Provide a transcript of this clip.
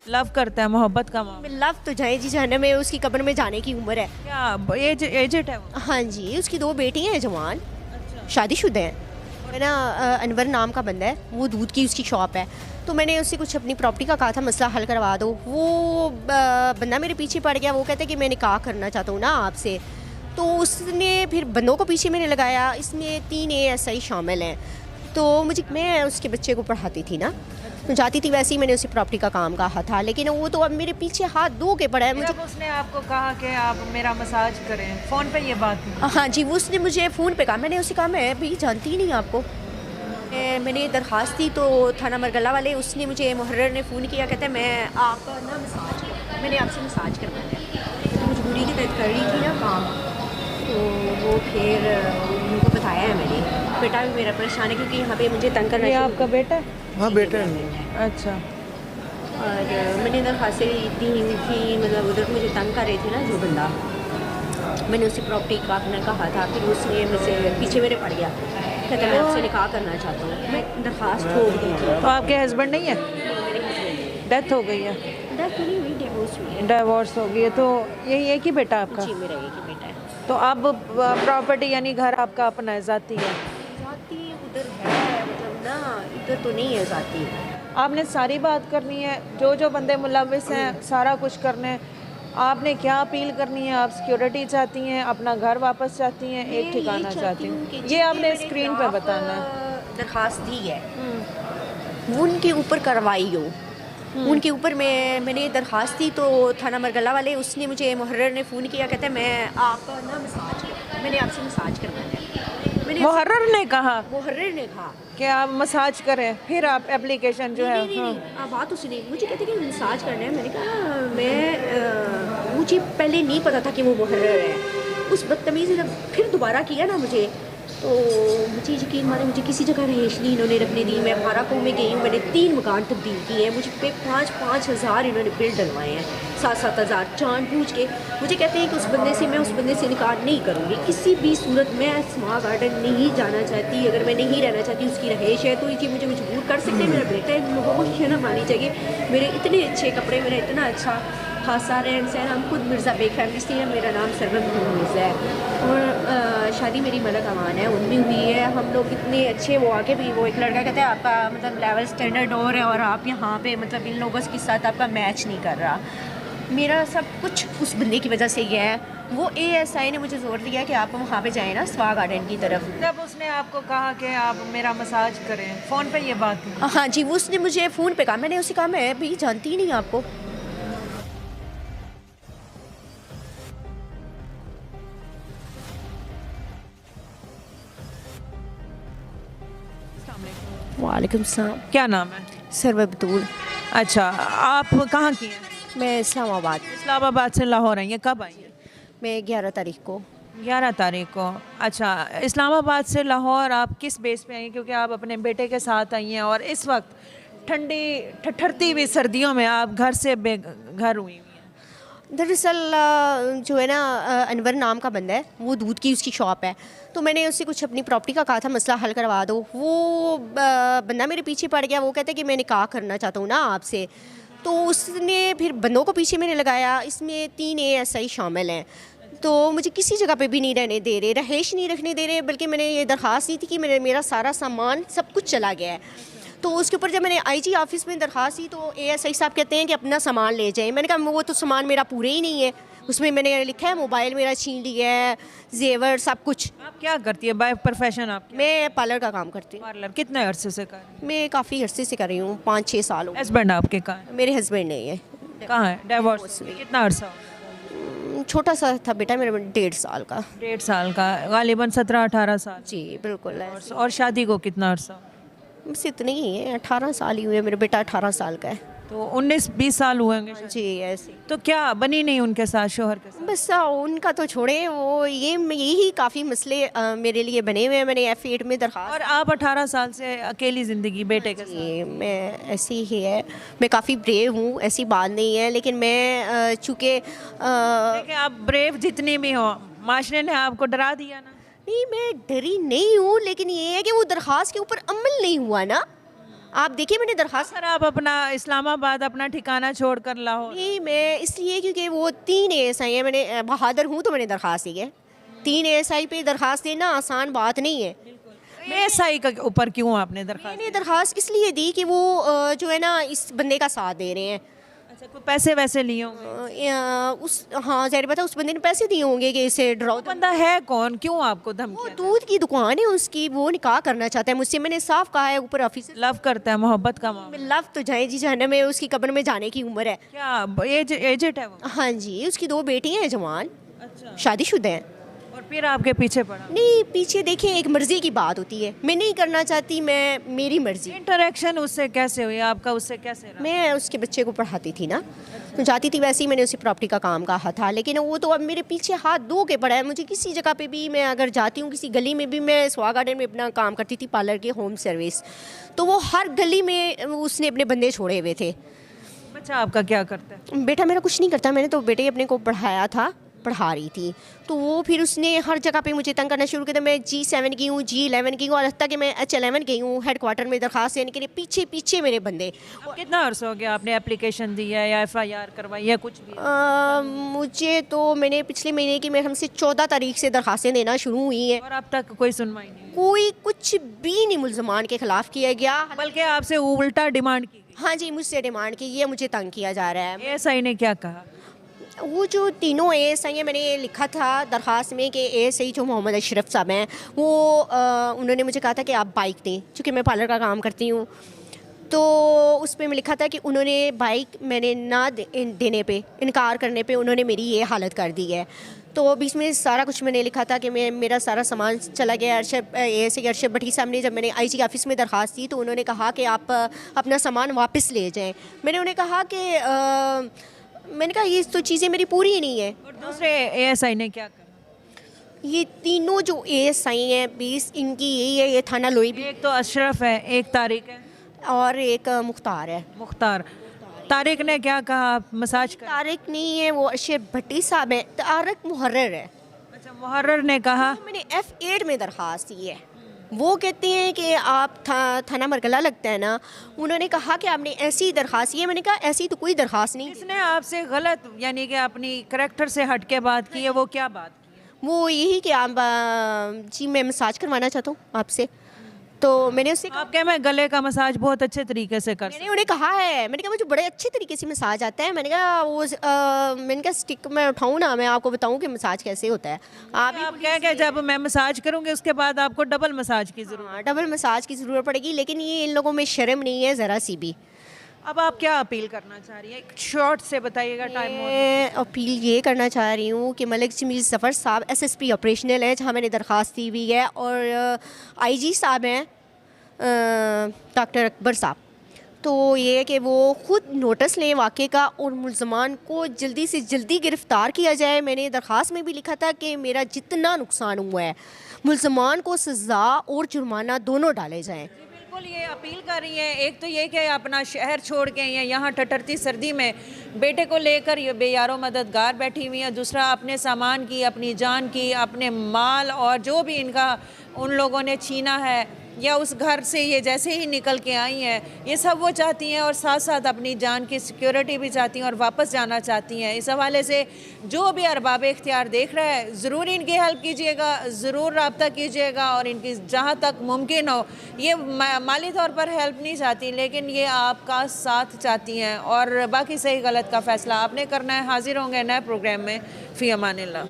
Love करता है, मोहब्बत का मामला? लव तो जाए जी जहन्नम में, उसकी कब्र में जाने की उम्र है। क्या एजेड है वो? हाँ जी, उसकी 2 बेटियाँ हैं जवान, अच्छा। शादीशुदा हैं। है ना, अनवर नाम का बंदा है, वो दूध की उसकी शॉप है। तो मैंने उससे कुछ अपनी प्रॉपर्टी का कहा था, मसला हल करवा दो। वो बंदा मेरे पीछे पड़ गया, वो कहता है कि मैं निकाह करना चाहता हूँ ना आपसे। तो उसने फिर बंदों को पीछे मैंने लगाया, इसमें 3 ASI शामिल हैं। तो मैं उसके बच्चे को पढ़ाती थी ना, तो जाती थी, वैसे ही मैंने उसे प्रॉपर्टी का काम कहा था, लेकिन वो तो अब मेरे पीछे हाथ धो के पड़ा है मुझे। जब उसने आपको कहा कि आप मेरा मसाज करें, फ़ोन पे ये बात हुई? हाँ जी, वो उसने मुझे फ़ोन पे कहा, मैंने उसे कहा मैं भी जानती ही नहीं आपको। मैंने दरख्वास्त दी तो थाना मरगला वाले, उसने मुझे मुहर्रर ने फ़ोन किया, कहता है मैं आपका ना मसाज कर, मैंने आपसे मसाज करवाना है। तो मजबूरी की तहत कर रही थी ना काम, तो वो फिर उनको बताया है मैंने। बेटा भी मेरा परेशान है क्योंकि यहाँ पे मुझे तंग करना ये शुरू- आपका बेटा है? हाँ बेटा है। अच्छा। और मैंने दरख्वास्त दी हुई थी, मतलब उधर मुझे तंग कर रहे थे ना जो बंदा, मैंने उसे प्रॉपर्टी का अपना कहा था, फिर उसने मुझसे पीछे मेरे पड़ गया, कहता मैं आपसे निकाह करना चाहता हूँ। मैं दरख्वास्त ठोक दी थी। तो आपके हस्बैंड नहीं है? मेरे हस्बैंड डेथ हो गई है? डेथ नहीं हुई, डिवोर्स हुई है। डाइवोर्स हो गई है। तो यही एक ही बेटा आपका? जी, मेरा एक ही बेटा है। तो अब प्रॉपर्टी यानी घर आपका अपना है, ज़ाती है? जाती उधर है, मतलब ना इधर तो नहीं है जाती। आपने सारी बात करनी है, जो जो बंदे मुलविस हैं सारा कुछ करना है। आपने क्या अपील करनी है? आप सिक्योरिटी चाहती हैं, अपना घर वापस चाहती हैं, एक ठिकाना चाहती हैं? ये आपने स्क्रीन पे बताना है। दरख्वास्त दी है, वो उनके ऊपर कार्रवाई हो, उनके ऊपर मैंने दरख्वास्त दी तो थाना मरगला वाले, उसने मुझे मुहर्रर ने फ़ोन किया, कहता है मैं आपका ना मसाज कर, मैंने आपसे मसाज करवाना है। मैंने मुहर्रर ने कहा मुहर्रर ने कहा कि आप मसाज करें, फिर आप एप्लीकेशन जो है? नहीं, आप बात उसने मुझे कहते कि मसाज करना है। मैंने कहा मुझे पहले नहीं पता था कि वो मुहर्रर है। उस बदतमीज़ी ने फिर दोबारा किया ना मुझे, तो मुझे यकीन माने मुझे किसी जगह रहेश नहीं इन्होंने रखने दी। मैं भाराकों में गई हूँ, मैंने 3 मकान तब्दील किए हैं, मुझे पे 5-5 हज़ार इन्होंने बिल डलवाए हैं, 7-7 हज़ार जान पूछ के। मुझे कहते हैं कि मैं उस बंदे से निकाह नहीं करूँगी किसी भी सूरत। मैं स्मा गार्डन नहीं जाना चाहती, अगर मैं नहीं रहना चाहती, उसकी रहेश है तो ये मुझे मजबूर कर सकते हैं। मेरा बेटा है, बहुत शर्म आनी चाहिए। मेरे इतने अच्छे कपड़े, मेरा इतना अच्छा खासा रहन सहन। हम खुद मिर्ज़ा बेग फैमिली से हैं, मेरा नाम सरवत मिर्ज़ा है, और शादी मेरी मलक अमान है उनमें हुई है। हम लोग इतने अच्छे, वो आके भी वो एक लड़का कहता है आपका मतलब लेवल स्टैंडर्ड और है, और आप यहाँ पे मतलब इन लोगों के साथ आपका मैच नहीं कर रहा। मेरा सब कुछ उस बंदे की वजह से ही है। वो ASI ने मुझे जोर दिया कि आप वहाँ पे जाएँ ना स्वा गार्डन की तरफ। जब उसने आपको कहा कि आप मेरा मसाज करें, फ़ोन पे ये बात हुई? हाँ जी, वो उसने मुझे फ़ोन पे कहा, मैंने उसे कहा मैं भी जानती ही नहीं आपको। वालेकुम सलाम। क्या नाम है? सरवत बतूल। अच्छा, आप कहाँ की हैं? मैं इस्लामाबाद। इस्लामाबाद से लाहौर आई हैं। कब आई हैं? मैं 11 तारीख को। 11 तारीख को। अच्छा, इस्लामाबाद से लाहौर आप किस बेस पे आई हैं? क्योंकि आप अपने बेटे के साथ आई हैं और इस वक्त ठंडी ठठरती हुई सर्दियों में आप घर से बेघर हुई हैं। दरअसल जो है ना, अनवर नाम का बंदा है, वो दूध की उसकी शॉप है। तो मैंने उससे कुछ अपनी प्रॉपर्टी का कहा था, मसला हल करवा दो। वो बंदा मेरे पीछे पड़ गया, वो कहता है कि मैं निकाह करना चाहता हूँ ना आपसे। तो उसने फिर बंदों को पीछे मैंने लगाया, इसमें 3 ASI शामिल हैं। तो मुझे किसी जगह पे भी नहीं रहने दे रहे, रहेश नहीं रखने दे रहे, बल्कि मैंने ये दरख्वास्त दी थी कि मेरा सारा सामान सब कुछ चला गया है। तो उसके ऊपर जब मैंने IG ऑफिस में दरख्वास्त दी तो ASI साहब कहते हैं कि अपना सामान ले जाएं। मैंने कहा वो तो सामान मेरा पूरे ही नहीं है, उसमें मैंने लिखा है मोबाइल मेरा छीन लिया है, जेवर सब कुछ। आप क्या करती है बाय प्रोफेशन? आप मैं पार्लर का काम करती हूँ। पार्लर कितने अरसे से कर रही मैं काफ़ी अरसे से कर रही हूँ, 5-6 साल हो गए। हस्बैंड आपके कहाँ है? मेरे हस्बैंड नहीं है, कहाँ है? डाइवोर्स कितना अरसा हो गया? छोटा सा था बेटा मेरा, 1.5 साल का। 1.5 साल का, गालिबन 17-18 साल। जी बिल्कुल है। और शादी को कितना अरसा हो? बस इतने ही है, 18 साल ही हुए, मेरा बेटा 18 साल का है। तो 19-20 साल हुए होंगे शायद। जी ऐसे। तो क्या बनी नहीं उनके साथ, शोहर के साथ? बस उनका तो छोड़े, वो यही काफ़ी मसले मेरे लिए बने हुए हैं। मैंने F8 में दरख्वास्त। और आप 18 साल से अकेली ज़िंदगी बेटे के साथ? जी मैं ऐसी ही है, मैं काफ़ी ब्रेव हूँ, ऐसी बात नहीं है, लेकिन मैं चूँकि देखिए, आप ब्रेव जितनी भी हो, माशरे ने आपको डरा दिया ना। नहीं मैं डरी नहीं हूँ, लेकिन ये है कि वो दरख्वास्त के ऊपर अमल नहीं हुआ ना। आप देखिए मैंने दरखास्त सर आप अपना इस्लामाबाद अपना ठिकाना छोड़कर लाहौर? नहीं, मैं इसलिए क्योंकि वो 3 ASI हैं, मैंने बहादुर हूँ तो मैंने दरखास्त दी है। 3 ASI पे दरखास्त देना आसान बात नहीं है। एएसआई के ऊपर क्यों आपने दरखास्त? मैंने दरखास्त इसलिए दी कि वो जो है ना इस बंदे का साथ दे रहे हैं। अच्छा, कोई पैसे वैसे लिए होंगे? हाँ ज़ाहिर बात है, उस बंदे ने पैसे दिए होंगे कि इसे डराओ। वो बंदा है कौन, क्यों आपको वो धमकी? दूध की दुकान है उसकी, वो निकाह करना चाहता है मुझसे। मैंने साफ कहा है ऊपर ऑफिसर। लव करता है, मोहब्बत का मामला? लव तो जाए जी जहन्नम में, उसकी कब्र में जाने की उम्र है। क्या एजेड है वो? हाँ जी, उसकी 2 बेटियां हैं जवान, अच्छा, शादीशुदा हैं। और फिर आपके पीछे पड़ा? नहीं, पीछे देखिए एक मर्जी की बात होती है, मैं नहीं करना चाहती, मैं मेरी मर्जी। इंटरेक्शन उससे कैसे हुई आपका, उससे कैसे रहा? मैं उसके बच्चे को पढ़ाती थी ना, तो जाती थी वैसे ही, मैंने उसे प्रॉपर्टी का काम कहा था, लेकिन वो तो अब मेरे पीछे हाथ धो के पड़ा है। मुझे किसी जगह पे भी मैं अगर जाती हूँ, किसी गली में भी, मैं स्वाग गार्डन में अपना काम करती थी पार्लर के होम सर्विस, तो वो हर गली में उसने अपने बंदे छोड़े हुए थे। बच्चा आपका क्या करता है? बेटा मेरा कुछ नहीं करता, मैंने तो बेटे अपने को पढ़ाया था, पढ़ा रही थी, तो वो फिर उसने हर जगह पे मुझे तंग करना शुरू किया। मैं G7 की हूँ, G11 की हूँ, और हत्ता कि मैं H11 गई हूँ हेडक्वार्टर में दरखास्त देने के लिए। पीछे पीछे मेरे बंदे। अब कितना अर्सा हो गया आपने एप्लीकेशन दी है या FIR करवाई है, कुछ भी? मुझे तो मैंने पिछले महीने की, मेरे हमसे 14 तारीख से दरखास्तें देना शुरू हुई हैं, और अब तक कोई सुनवाई नहीं? कोई कुछ भी नहीं मुलजमान के खिलाफ किया गया, बल्कि आपसे उल्टा डिमांड की गई? हाँ जी, मुझसे डिमांड की है, मुझे तंग किया जा रहा है। एएसआई ने क्या कहा? वो जो तीनों ASI हैं, मैंने लिखा था दरख्वास्त में कि ASI जो मोहम्मद अशरफ साहब हैं, वो उन्होंने मुझे कहा था कि आप बाइक दें, क्योंकि मैं पार्लर का काम करती हूँ, तो उस पर मैं लिखा था कि उन्होंने बाइक मैंने ना देने पे, इनकार करने पे उन्होंने मेरी ये हालत कर दी है। तो बीच में सारा कुछ मैंने लिखा था कि मेरा सारा सामान चला गया। ASI अरशद भट्टी साहब ने, जब मैंने IG ऑफिस में दरख्वास्त दी तो उन्होंने कहा कि आप अपना सामान वापस ले जाएँ। मैंने उन्हें कहा कि मैंने कहा ये तो चीज़ें मेरी पूरी ही नहीं है। और दूसरे एएसआई ने क्या कहा? ये तीनों जो ASI हैं 20, इनकी यही है, ये थाना लोई भी, एक तो अशरफ है, एक तारिक है, और एक मुख्तार है। मुख्तार। तारिक ने क्या कहा? मसाज कर? तारिक नहीं है, वो अरशद भट्टी साहब है। तारिक मुहर्रर है। अच्छा, मुहर्रर ने कहा? मैंने F8 में दरख्वास्त दी है। वो कहते हैं कि आप थाना मरकला लगता है ना, उन्होंने कहा कि आपने ऐसी दरख्वास्त की है। मैंने कहा ऐसी तो कोई दरख्वास्त नहीं। इसने आपसे गलत यानी कि अपनी करैक्टर से हट के बात की है, वो क्या बात की है? वो यही कि आप जी मैं मसाज करवाना चाहता हूँ आपसे, तो मैंने उससे आप क्या, मैं गले का मसाज बहुत अच्छे तरीके से कर मैंने उन्हें कहा है, मैंने कहा मुझे बड़े अच्छे तरीके से मसाज आता है। मैंने कहा वो मैंने कहा स्टिक मैं उठाऊँ ना, मैं आपको बताऊँ कि मसाज कैसे होता है। आप क्या क्या, जब मैं मसाज करूँगी उसके बाद आपको डबल मसाज की जरूरत? हाँ, डबल मसाज की ज़रूरत पड़ेगी, लेकिन ये इन लोगों में शर्म नहीं है ज़रा सी भी। अब आप क्या अपील करना चाह रही हैं, एक शॉर्ट से बताइएगा टाइम। मैं अपील ये करना चाह रही हूँ कि मलिक जमील ज़फ़र साहब SSP ऑपरेशनल है, जहाँ मैंने दरख्वास्त दी हुई है, और IG साहब हैं डॉक्टर अकबर साहब, तो ये है कि वो ख़ुद नोटिस लें वाक़े का और मुलज़मान को जल्दी से जल्दी गिरफ़्तार किया जाए। मैंने दरख्वास्त में भी लिखा था कि मेरा जितना नुकसान हुआ है, मुलज़मान को सज़ा और जुर्माना दोनों डाले जाएँ। बिल्कुल, ये अपील कर रही हैं। एक तो ये कि अपना शहर छोड़ के यहाँ ठठरती सर्दी में बेटे को लेकर ये बेयारो मददगार बैठी हुई हैं। दूसरा, अपने सामान की, अपनी जान की, अपने माल और जो भी इनका उन लोगों ने छीना है, या उस घर से ये जैसे ही निकल के आई हैं, ये सब वो चाहती हैं, और साथ साथ अपनी जान की सिक्योरिटी भी चाहती हैं और वापस जाना चाहती हैं। इस हवाले से जो भी अरबाब इख्तियार देख रहा है, ज़रूर इनकी हेल्प कीजिएगा, ज़रूर रब्ता कीजिएगा, और इनकी जहाँ तक मुमकिन हो, ये माली तौर पर हेल्प नहीं चाहती, लेकिन ये आपका साथ चाहती हैं, और बाकी सही गलत का फ़ैसला आपने करना है। हाजिर होंगे नए प्रोग्राम में। फ़ी अमानिल्लाह।